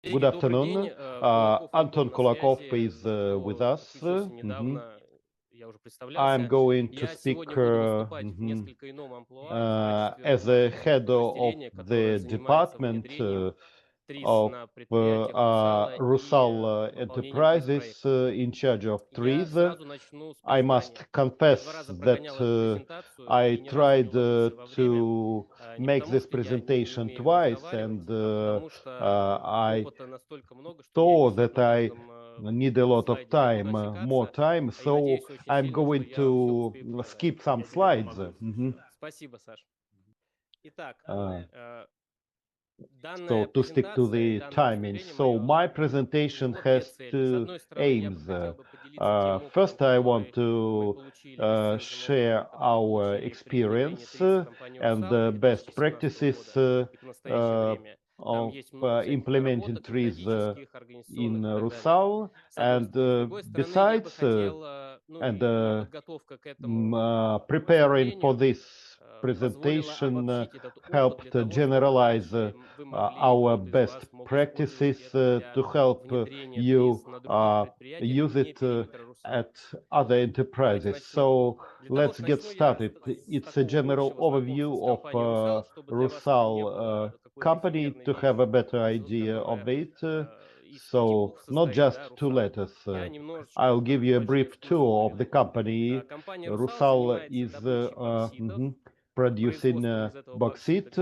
Good afternoon. Anton Kulakov is with us. I'm going to speak as a head of the department of Rusal Enterprises in charge of TRIZ. I must confess that I tried to make this presentation twice, and I thought that I need a lot of time, more time, so I'm going to skip some slides. Uh, so to stick to the timing. So my presentation has two aims. First, I want to share our experience and the best practices of implementing trees in Rusal, and besides, preparing for this presentation helped generalize our best practices to help you use it at other enterprises. So let's get started. It's a general overview of Rusal company to have a better idea of it. So not just two letters. I'll give you a brief tour of the company. Rusal is producing bauxite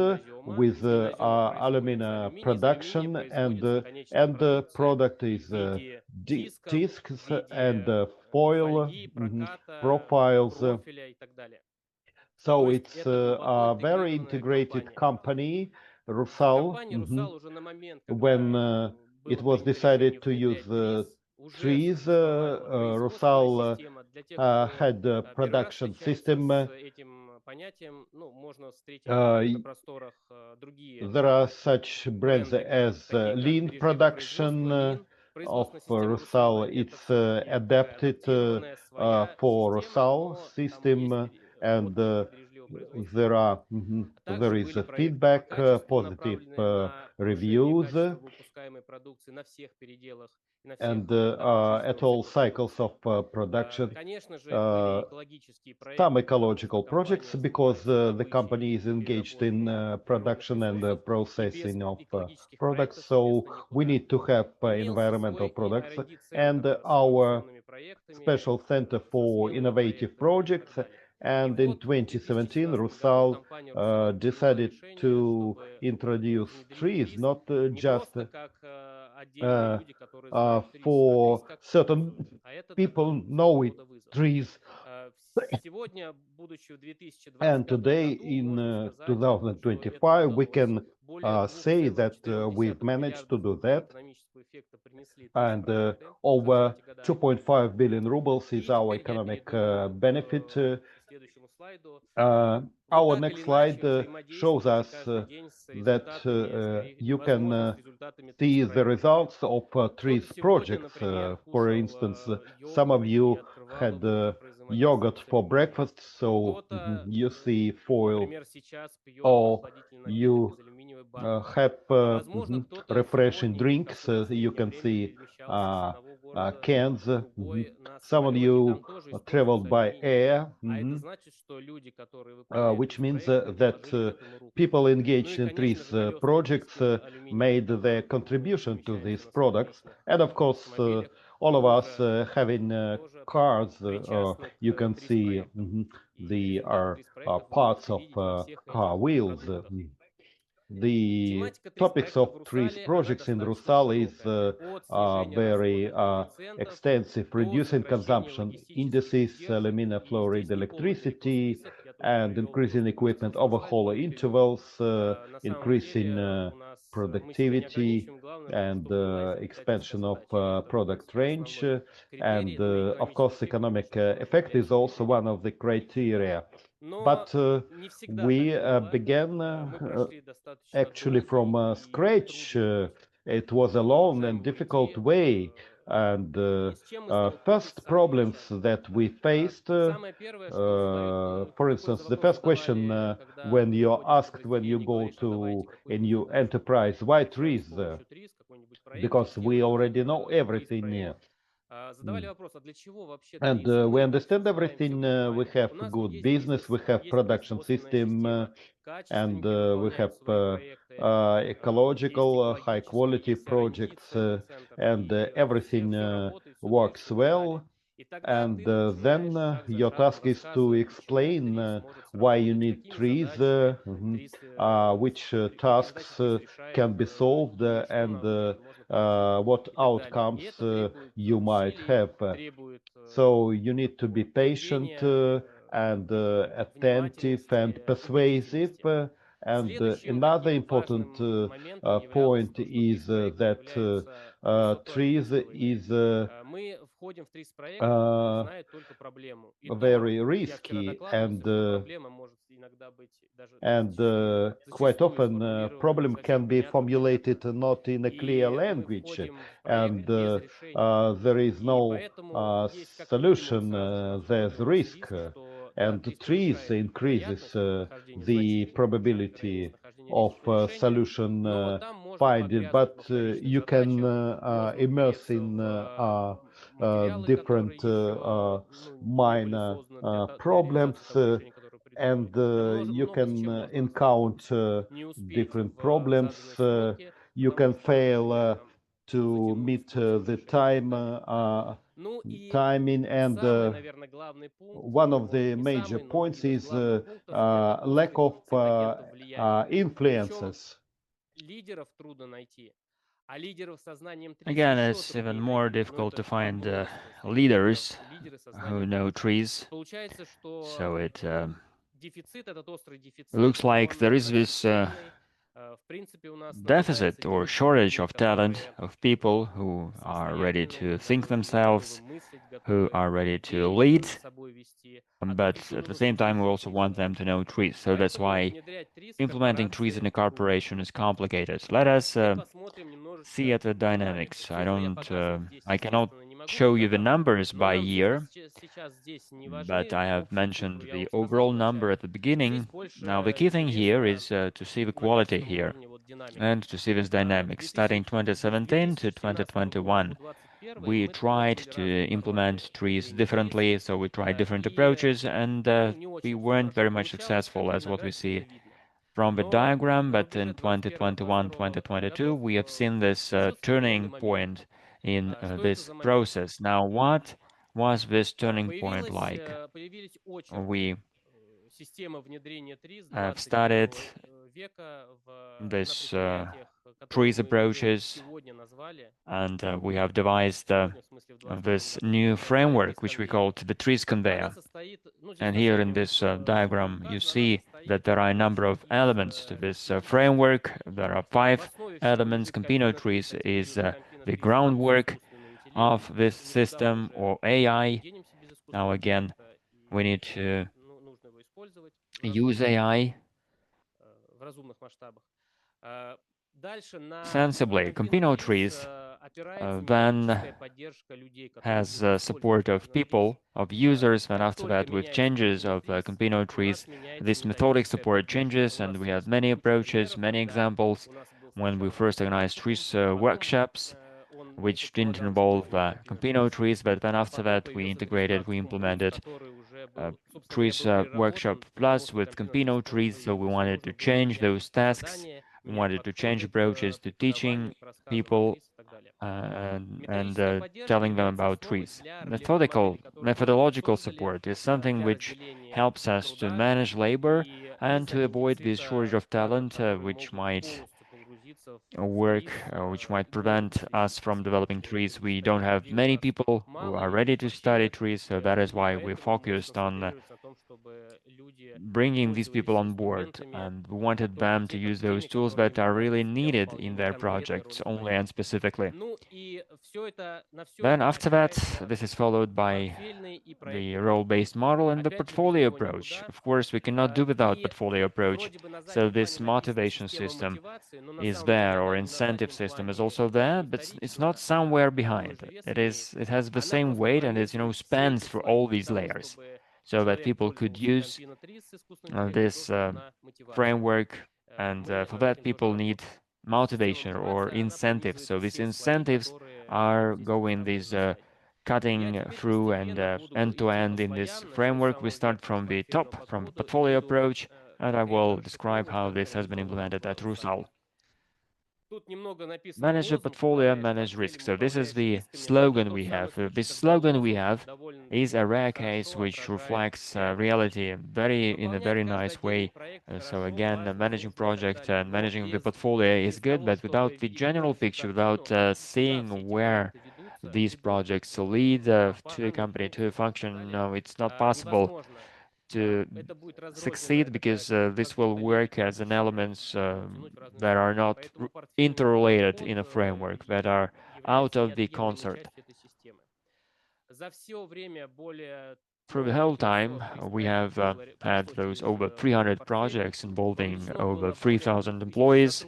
with alumina production, and the product is discs and foil profiles. So it's a very integrated company, Rusal. When it was decided to use trees, Rusal had a production system. There are such brands as lean production of Rusal. It's adapted for Rusal system, and there is a feedback, positive reviews, and at all cycles of production. Some ecological projects, because the company is engaged in production and processing of products, so we need to have environmental products, and our special center for innovative projects. And in 2017, Rusal decided to introduce trees, not just for certain people know it, trees. And today, in 2025, we can say that we've managed to do that. And over 2.5 billion rubles is our economic benefit. Our next slide shows us that you can see the results of TRIZ projects. For instance, some of you had yogurt for breakfast, so you see foil, or you have refreshing drinks. You can see cans. Some of you traveled by air, which means that people engaged in these projects made their contribution to these products. And of course, all of us having cars, you can see the parts of car wheels. The topics of TRIZ projects in Rusal is very extensive, reducing consumption indices, alumina fluoride electricity, and increasing equipment overhaul intervals, increasing productivity, and expansion of product range. And of course, economic effect is also one of the criteria. But we began actually from scratch. It was a long and difficult way. And first problems that we faced, for instance, the first question when you're asked when you go to a new enterprise, why trees? because we already know everything. Mm. And we understand everything. We have good business, we have production system, and we have ecological, high quality projects, and everything works well. And then your task is to explain why you need trees, which tasks can be solved, and what outcomes you might have. So you need to be patient and attentive and persuasive. And another important point is that trees is uh, very risky, and quite often problem can be formulated not in a clear language, and there is no solution. There's risk, and trees increases the probability of solution finding. But you can immerse in different minor problems, and you can encounter different problems. You can fail to meet the timing, and one of the major points is lack of influences. Again, it's even more difficult to find leaders who know trees. So it looks like there is this deficit or shortage of talent, of people who are ready to think themselves, who are ready to lead, but at the same time we also want them to know trees. So that's why implementing trees in a corporation is complicated. Let us see at the dynamics. I cannot show you the numbers by year, but I have mentioned the overall number at the beginning. Now the key thing here is to see the quality here and to see this dynamics. Starting 2017 to 2021, we tried to implement trees differently, so we tried different approaches, and we weren't very much successful, as what we see from the diagram. But in 2021, 2022, we have seen this turning point in this process. Now, what was this turning point like? We have started this TRIZ approaches, and we have devised this new framework, which we call the TRIZ conveyor. And here in this diagram, you see that there are a number of elements to this framework. There are 5 elements. Campino trees is the groundwork of this system, or AI. Now again, we need to use AI sensibly. Campino trees then has support of people, of users, and after that with changes of Campino trees, this methodic support changes, and we have many approaches, many examples. When we first organized trees workshops, which didn't involve Campino trees, but then after that we implemented uh, trees workshop plus with Campino trees, so we wanted to change those tasks, we wanted to change approaches to teaching people and telling them about trees. Methodological support is something which helps us to manage labor and to avoid this shortage of talent, which might prevent us from developing trees. We don't have many people who are ready to study trees, so that is why we focused on bringing these people on board, and we wanted them to use those tools that are really needed in their projects only and specifically. Then after that, this is followed by the role-based model and the portfolio approach. Of course, we cannot do without portfolio approach, so this motivation system is there, or incentive system is also there, but it's not somewhere behind. It has the same weight, and it spans through all these layers, so that people could use this framework, and for that people need motivation or incentives. So these incentives are going this cutting through and end to end in this framework. We start from the top, from the portfolio approach, and I will describe how this has been implemented at Rusal. Manage a portfolio, manage risk. So this is the slogan we have. This slogan we have is a rare case which reflects reality in a very nice way. So again, managing project and managing the portfolio is good, but without the general picture, without seeing where these projects lead to a company, to a function, no, it's not possible to succeed because this will work as an elements that are not interrelated in a framework, that are out of the concert. Through the whole time, we have had those over 300 projects involving over 3,000 employees,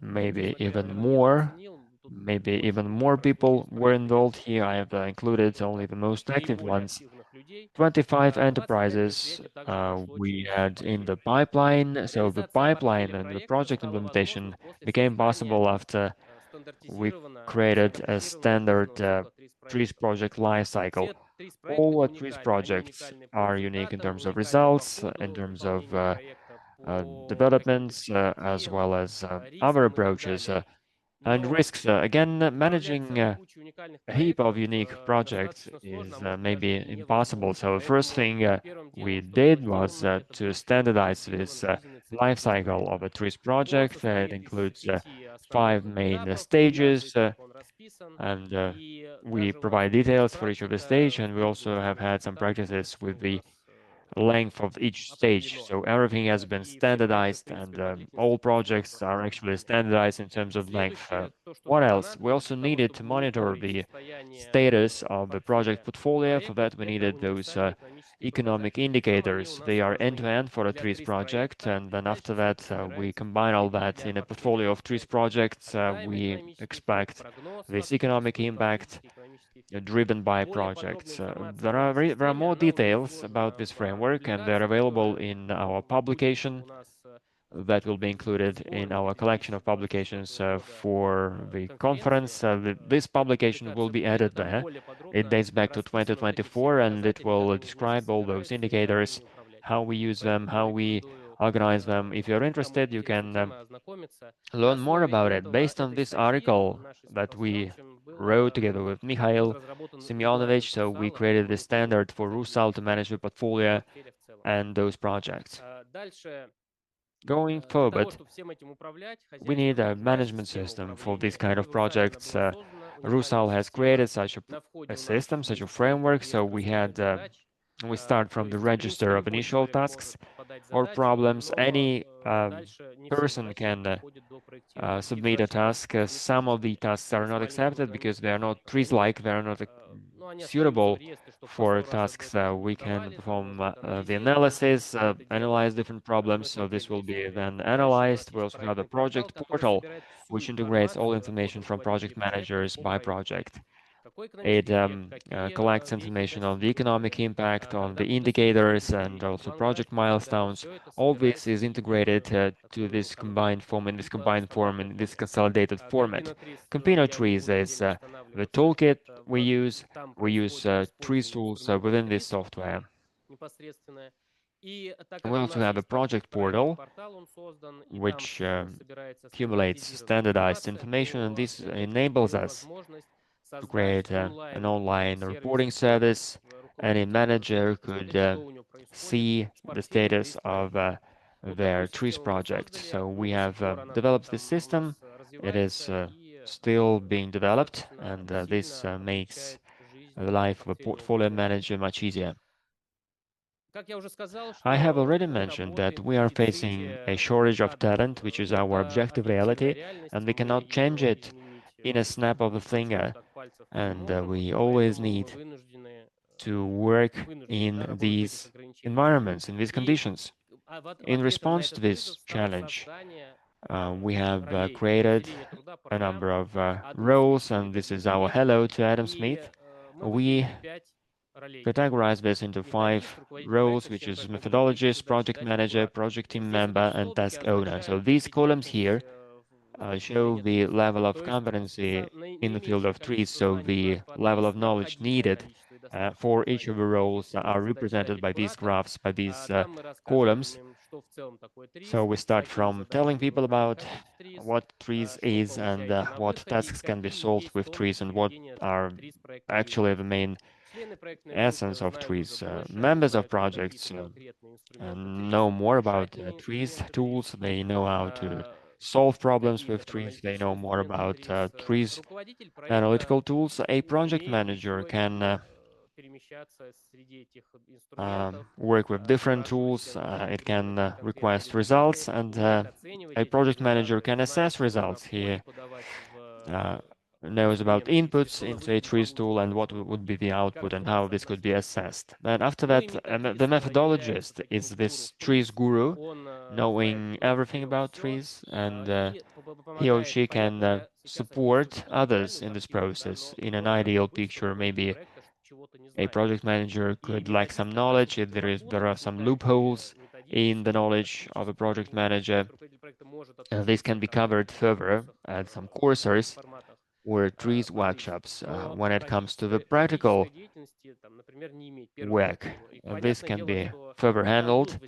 maybe even more people were involved here. I have included only the most active ones. 25 enterprises we had in the pipeline. So the pipeline and the project implementation became possible after we created a standard TRIZ project lifecycle. All TRIZ projects are unique in terms of results, in terms of developments, as well as other approaches and risks. Again, managing a heap of unique projects is maybe impossible. So the first thing we did was to standardize this life cycle of a TRIZ project. It includes 5 main stages, and we provide details for each of the stage, and we also have had some practices with the length of each stage. So everything has been standardized, and all projects are actually standardized in terms of length. What else? We also needed to monitor the status of the project portfolio. For that, we needed those economic indicators. They are end-to-end for a TRIZ project, and then after that, we combine all that in a portfolio of TRIZ projects. We expect this economic impact driven by projects. There are more details about this framework, and they're available in our publication that will be included in our collection of publications for the conference. This publication will be added there. It dates back to 2024, and it will describe all those indicators, how we use them, how we organize them. If you're interested, you can learn more about it. Based on this article that we wrote together with Mikhail Semyonovich, so we created the standard for Rusal to manage the portfolio and those projects. Going forward, we need a management system for this kind of projects. Rusal has created such a system, such a framework, so we start from the register of initial tasks or problems. Any person can submit a task. Some of the tasks are not accepted because they are not TRIZ-like, they are not suitable for tasks. We can perform the analysis, analyze different problems, so this will be then analyzed. We also have a project portal which integrates all information from project managers by project. It collects information on the economic impact, on the indicators, and also project milestones. All this is integrated to this combined form, in this consolidated format. Campino trees is the toolkit we use. We use trees tools within this software. We also have a project portal which accumulates standardized information, and this enables us to create an online reporting service. Any manager could see the status of their TRIZ project. So we have developed this system. It is still being developed, and this makes the life of a portfolio manager much easier. I have already mentioned that we are facing a shortage of talent, which is our objective reality, and we cannot change it in a snap of a finger. And we always need to work in these environments, in these conditions. In response to this challenge, we have created a number of roles, and this is our hello to Adam Smith. We categorize this into 5 roles, which is methodologist, project manager, project team member, and task owner. So these columns here show the level of competency in the field of trees, so the level of knowledge needed for each of the roles are represented by these graphs, by these columns. So we start from telling people about what TRIZ is and what tasks can be solved with TRIZ and what are actually the main essence of TRIZ. Members of projects know more about TRIZ tools, they know how to solve problems with TRIZ, they know more about TRIZ analytical tools. A project manager can work with different tools, it can request results, and a project manager can assess results. He knows about inputs into a TRIZ tool and what would be the output and how this could be assessed. Then after that, the methodologist is this TRIZ guru, knowing everything about TRIZ, and he or she can support others in this process. In an ideal picture, maybe a project manager could lack some knowledge, if there are some loopholes in the knowledge of a project manager. This can be covered further at some courses or TRIZ workshops. When it comes to the practical work, this can be further handled.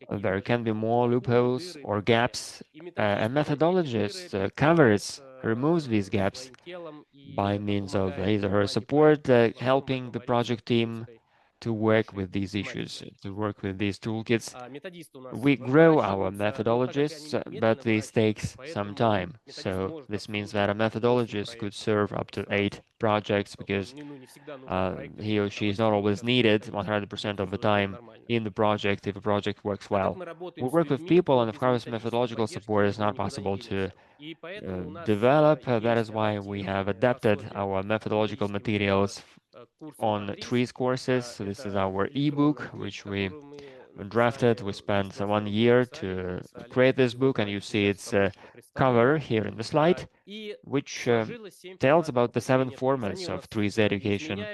There can be more loopholes or gaps. A methodologist covers, removes these gaps by means of his or her support, helping the project team to work with these issues, to work with these toolkits. We grow our methodologists, but this takes some time. So this means that a methodologist could serve up to 8 projects because he or she is not always needed 100% of the time in the project if a project works well. We work with people, and of course, methodological support is not possible to develop. That is why we have adapted our methodological materials on TRIZ courses. So this is our ebook, which we drafted. We spent 1 year to create this book, and you see its cover here in the slide, which tells about the 7 formats of TRIZ education.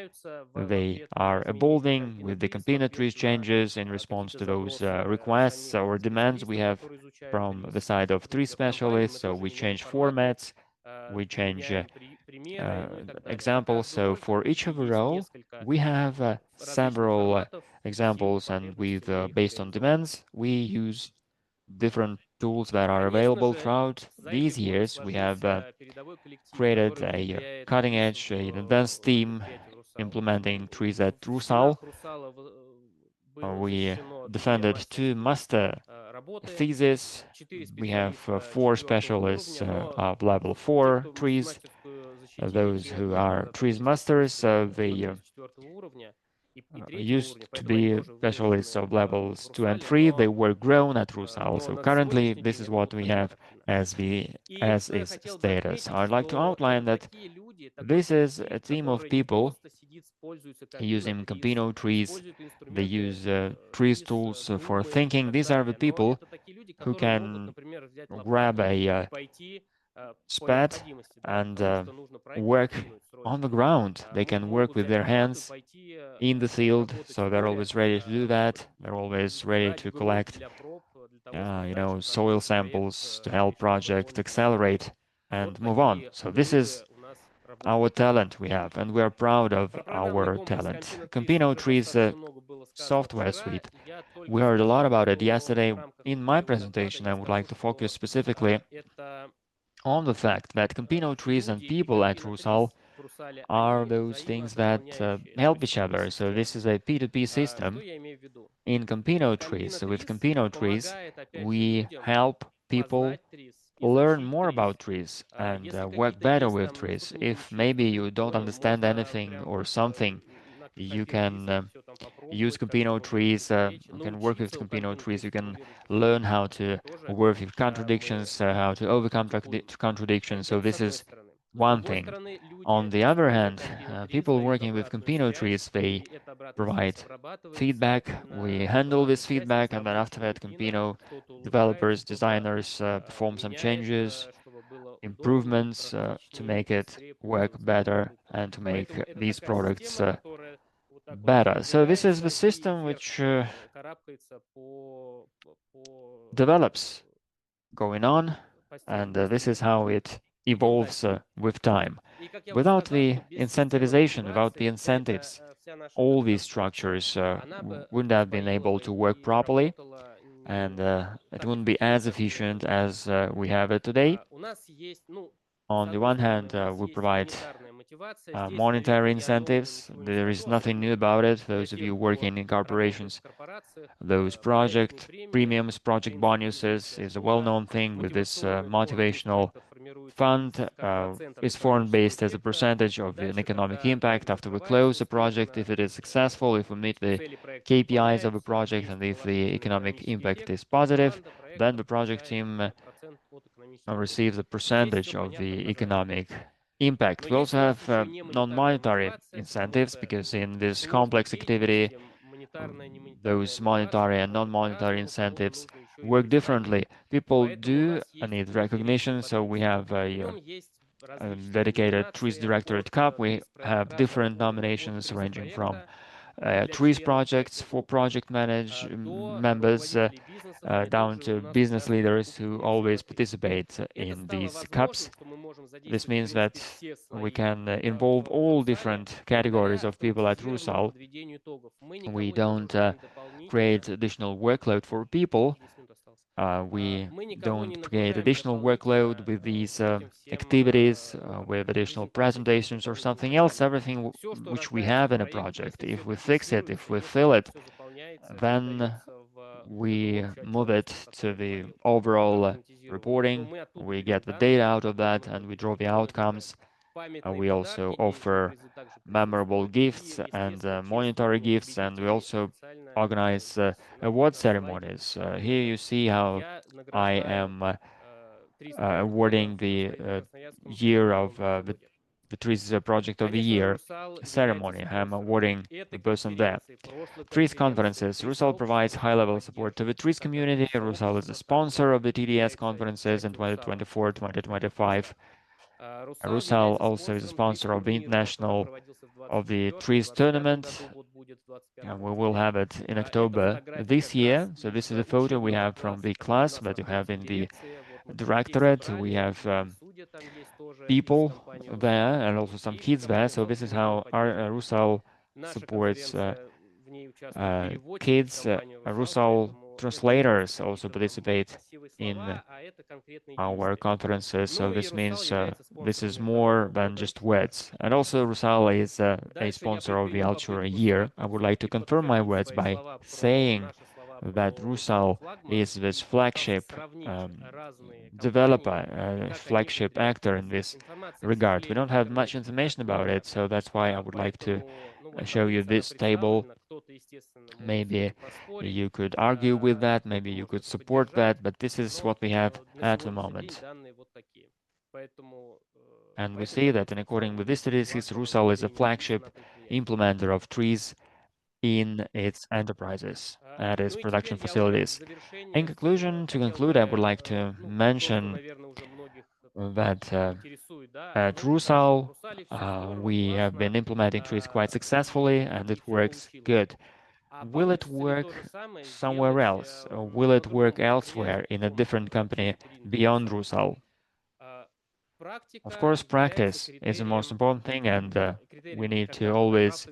They are evolving with the continued TRIZ changes in response to those requests or demands we have from the side of TRIZ specialists. So we change formats, we change examples. So for each of a role, we have several examples, and with based on demands, we use different tools that are available throughout these years. We have created a cutting-edge, advanced team implementing TRIZ at Rusal. We defended 2 master theses. We have 4 specialists of level 4 TRIZ. Those who are TRIZ masters, they used to be specialists of levels 2 and 3. They were grown at Rusal. So currently, this is what we have as is status. I'd like to outline that this is a team of people using Campino TRIZ. They use TRIZ tools for thinking. These are the people who can grab a SPAD and work on the ground. They can work with their hands in the field, so they're always ready to do that. They're always ready to collect, soil samples to help project accelerate and move on. So this is our talent we have, and we are proud of our talent. Campino TRIZ software suite. We heard a lot about it yesterday. In my presentation, I would like to focus specifically on the fact that Campino TRIZ and people at Rusal are those things that help each other. So this is a P2P system in Campino TRIZ. So with Campino TRIZ, we help people learn more about TRIZ and work better with TRIZ. If maybe you don't understand anything or something, you can use Campino TRIZ, you can work with Campino TRIZ, you can learn how to work with contradictions, how to overcome contradictions. So this is one thing. On the other hand, people working with Campino TRIZ, they provide feedback. We handle this feedback, and then after that, Campino developers, designers perform some changes, improvements to make it work better and to make these products better. So this is the system which develops going on. and this is how it evolves with time. Without the incentivization, without the incentives, all these structures wouldn't have been able to work properly, and it wouldn't be as efficient as we have it today. On the one hand, we provide monetary incentives. There is nothing new about it. Those of you working in corporations, those project premiums, project bonuses is a well-known thing with this motivational fund is formed based as a percentage of an economic impact after we close a project. If it is successful, if we meet the KPIs of a project, and if the economic impact is positive, then the project team receives a percentage of the economic impact. We also have non-monetary incentives because in this complex activity, those monetary and non-monetary incentives work differently. People do need recognition, so we have a dedicated TRIZ Directorate Cup. We have different nominations ranging from TRIZ projects for project members down to business leaders who always participate in these cups. This means that we can involve all different categories of people at Rusal. We don't create additional workload for people. We don't create additional workload with these activities, with additional presentations or something else. Everything which we have in a project, if we fix it, if we fill it, then we move it to the overall reporting. We get the data out of that and we draw the outcomes. We also offer memorable gifts and monetary gifts, and we also organize award ceremonies. Here you see how I am awarding the year of the TRIZ Project of the Year ceremony. I'm awarding the person there. TRIZ conferences. Rusal provides high-level support to the TRIZ community. Rusal is a sponsor of the TDS conferences in 2024-2025. Rusal also is a sponsor of the international of the TRIZ tournament. We will have it in October this year. So this is a photo we have from the class that you have in the directorate. We have people there and also some kids there. So this is how our Rusal supports kids. Rusal translators also participate in our conferences. So this means this is more than just words. And also Rusal is a sponsor of the Altura Year. I would like to confirm my words by saying that Rusal is this flagship developer, flagship actor in this regard. We don't have much information about it, so that's why I would like to show you this table. Maybe you could argue with that, maybe you could support that, but this is what we have at the moment. And we see that in according with this statistics, Rusal is a flagship implementer of TRIZ in its enterprises at its production facilities. In conclusion, to conclude, I would like to mention that at Rusal, we have been implementing TRIZ quite successfully and it works good. Will it work somewhere else? Or will it work elsewhere in a different company beyond Rusal? Of course, practice is the most important thing, and we need to always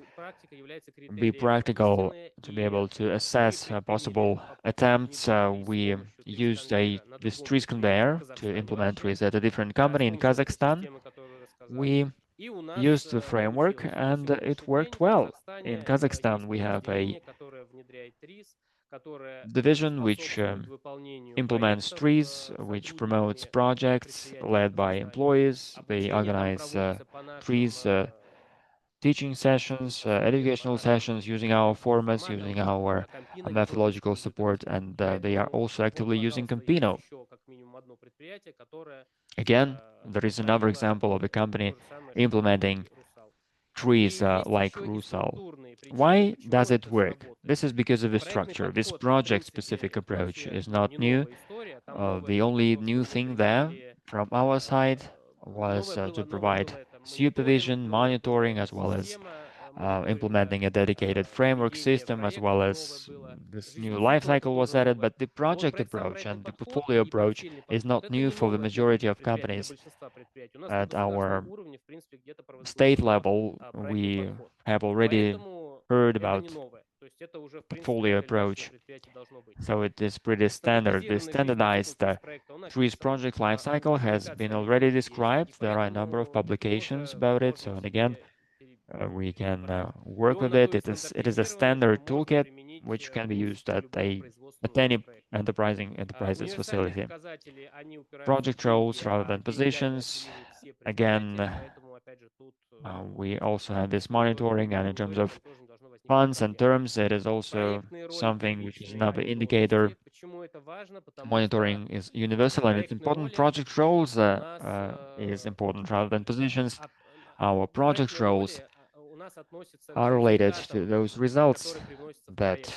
be practical to be able to assess possible attempts. We used this TRIZ conveyor to implement TRIZ at a different company in Kazakhstan. We used the framework and it worked well. In Kazakhstan, we have a division which implements TRIZ, which promotes projects led by employees. They organize TRIZ teaching sessions, educational sessions using our formats, using our methodological support, and they are also actively using Campino. Again, there is another example of a company implementing TRIZ like Rusal. Why does it work? This is because of the structure. This project-specific approach is not new. The only new thing there from our side was to provide supervision, monitoring, as well as implementing a dedicated framework system, as well as this new life cycle was added. But the project approach and the portfolio approach is not new for the majority of companies. At our state level, we have already heard about portfolio approach. So it is pretty standard. The standardized TRIZ project lifecycle has been already described. There are a number of publications about it. So, and again, we can work with it. It is a standard toolkit which can be used at any enterprises facility. Project roles rather than positions. Again, we also have this monitoring, and in terms of funds and terms, it is also something which is another indicator. Monitoring is universal and it's important. Project roles is important rather than positions. Our project roles are related to those results that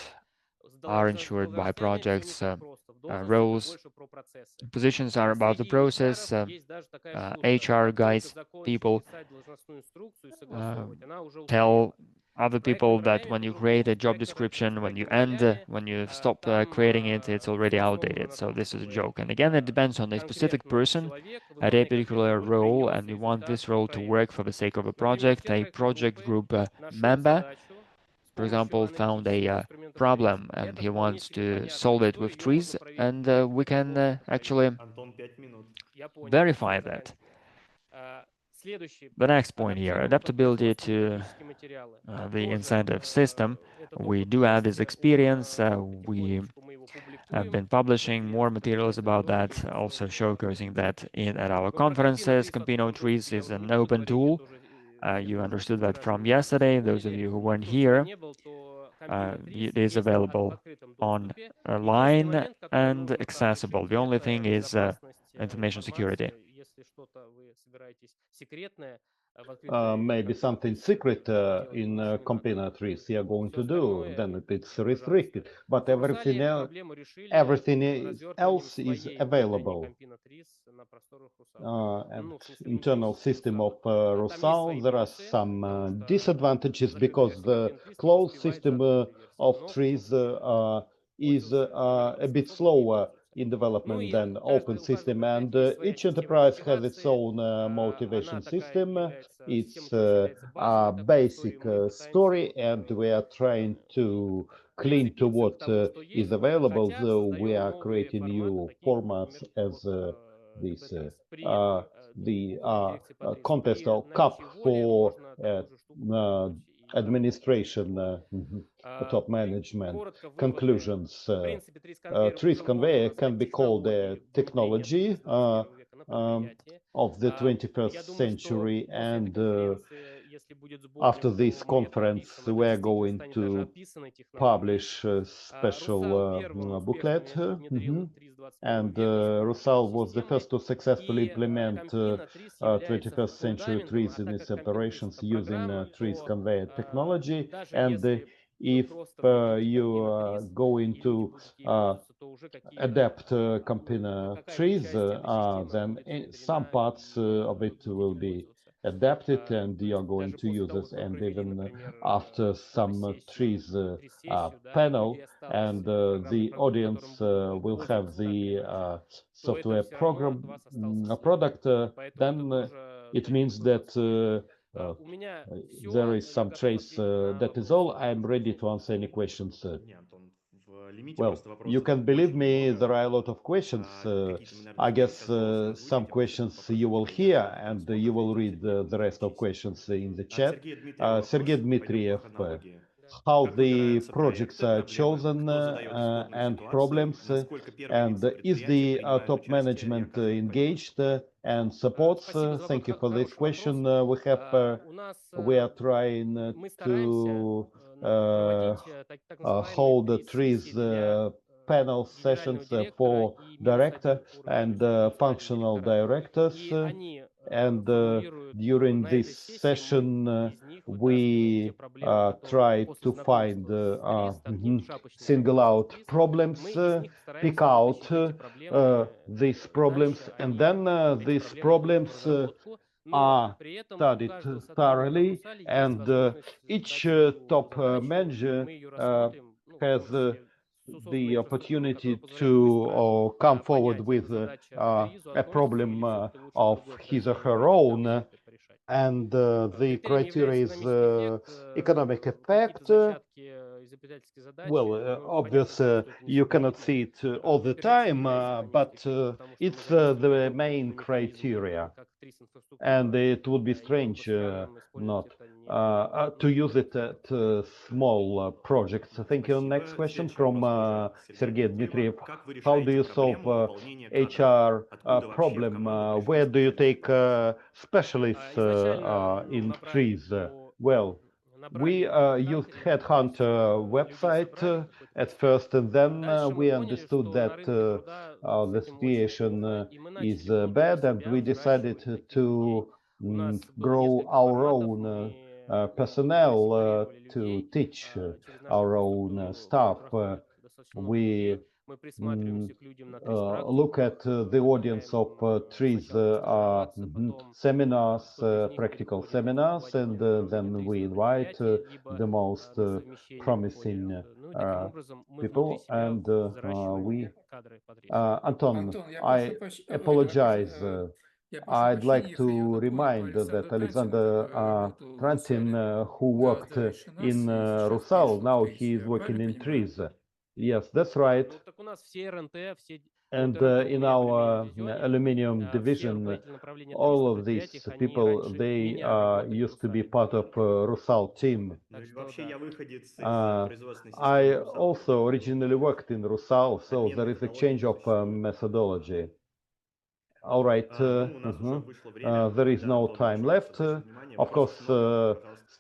are ensured by projects. Roles, positions are about the process. HR guys, people tell other people that when you create a job description, when you stop creating it, it's already outdated. So this is a joke. And again, it depends on a specific person at a particular role, and you want this role to work for the sake of a project. A project group member, for example, found a problem and he wants to solve it with TRIZ, and we can actually verify that. The next point here, adaptability to the incentive system. We do have this experience. We have been publishing more materials about that, also showcasing that at our conferences. Campino TRIZ is an open tool. You understood that from yesterday. Those of you who weren't here, it is available online and accessible. The only thing is information security. Maybe something secret in Campino TRIZ you are going to do, then it's restricted. But everything else is available. And internal system of Rusal, there are some disadvantages because the closed system of TRIZ is a bit slower in development than open system, and each enterprise has its own motivation system. It's a basic story, and we are trying to cling to what is available, though we are creating new formats as this the contest or cup for administration, top management. Conclusions. TRIZ conveyor can be called a technology of the 21st century, and after this conference we're going to publish a special booklet. And Rusal was the first to successfully implement 21st century TRIZ in its operations using TRIZ conveyor technology. And if you are going to adapt Campino TRIZ, then some parts of it will be adapted and you're going to use it, and even after some TRIZ panel, and the audience will have the software program product, then it means that there is some trace. That is all. I'm ready to answer any questions. Well, you can believe me, there are a lot of questions. I guess some questions you will hear, and you will read the rest of questions in the chat. Sergey Dmitriev, how the projects are chosen and problems, and is the top management engaged and supports? Thank you for this question. We are trying to hold the TRIZ panel sessions for director and functional directors, and during this session we try to find single out problems, pick out these problems, and then these problems are studied thoroughly, and each top manager has the opportunity to come forward with a problem of his or her own, and the criteria is economic effect. Well, obvious, you cannot see it all the time, but it's the main criteria, and it would be strange not to use it at small projects. Thank you. Next question from Sergey Dmitriev. How do you solve HR problem? Where do you take specialists in TRIZ? Well, we used Headhunter website at first, and then we understood that the situation is bad, and we decided to grow our own personnel to teach our own staff. We look at the audience of TRIZ seminars, practical seminars, and then we invite the most promising people, and we Anton, I apologize. I'd like to remind that Alexander Trantin, who worked in Rusal, now he is working in TRIZ. Yes, that's right. And in our aluminum division, all of these people, they used to be part of Rusal team. I also originally worked in Rusal, so there is a change of methodology. All right, there is no time left. Of course,